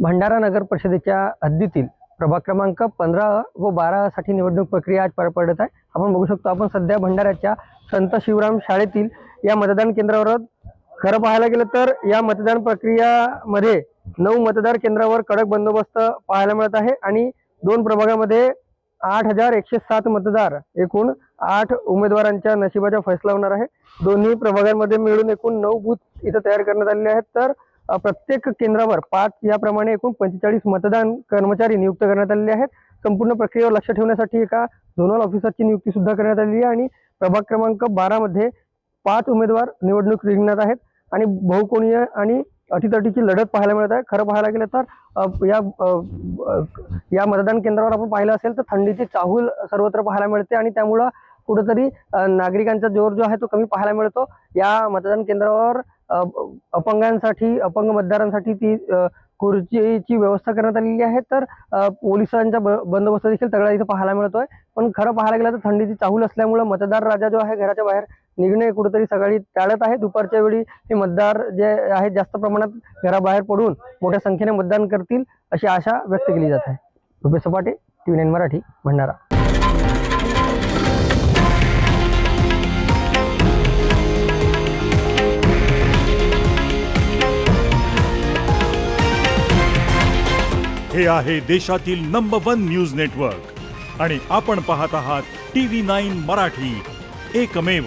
भंडारा नगर परिषदेच्या हद्दीतील प्रभाग क्रमांक 15 व 12 साठी निवडणूक प्रक्रिया आज पार पडत आहे। आपण बघू शकतो आपण सध्या भंडाऱ्याच्या संत शिवराम शाळेतील या मतदान केंद्रावर खरं पाहायला गेलं तर या मतदान प्रक्रियामध्ये 9 मतदार केंद्रावर कडक बंदोबस्त पाहायला मिळत आहे आणि 2 प्रभागामध्ये 8107 मतदार एकूण 8 उमेदवारांच्या नशिबाचा फैसला होणार आहे। दोन्ही प्रभागांमध्ये मिळून एकूण 9 बूथ इथे तयार करण्यात आलेले आहेत। तर प्रत्येक केंद्रावर 5 याप्रमाणे एकूण 45 मतदान कर्मचारी नियुक्त करण्यात आलेले आहेत। संपूर्ण प्रक्रियेवर लक्ष ठेवण्यासाठी एका झोनल ऑफिसरची नियुक्ती सुद्धा करण्यात आलेली आहे आणि प्रभाग क्रमांक 12 मध्ये 5 उमेदवार निवडणूक रिंगणात आहेत आणि बहुकोणीय आणि अटीतटीची लढत पाहायला मिळत आहे। खरं पाहायला गेलं तर या मतदान केंद्रावर आपण पाहिलं असेल तर थंडीची चाहूल सर्वत्र पाहायला मिळते आणि त्यामुळे कुठेतरी नागरिकांचा जोर जो आहे तो कमी पाहायला मिळतो। या मतदान केंद्रावर अपंगांसाठी अपंग मतदारांसाठी ती खुर्चीची व्यवस्था करण्यात आलेली आहे। तर पोलिसांचा बंदोबस्त देखील तगडा इथे पाहायला मिळतोय। पण खरं पाहायला गेलं तर थंडीची चाहूल असल्यामुळे मतदार राजा जो आहे घराच्या बाहेर निघणे कुठेतरी सकाळी टाळत आहे। दुपारच्या वेळी हे मतदार जे आहेत जास्त प्रमाणात घराबाहेर पडून मोठ्या संख्येने मतदान करतील अशी आशा व्यक्त केली जात आहे। रुपेश सपाटे, TV9 मराठी, भंडारा। हे आहे देशातील नंबर 1 न्यूज नेटवर्क आणि आपण पाहत आहात TV9 मराठी, एकमेव।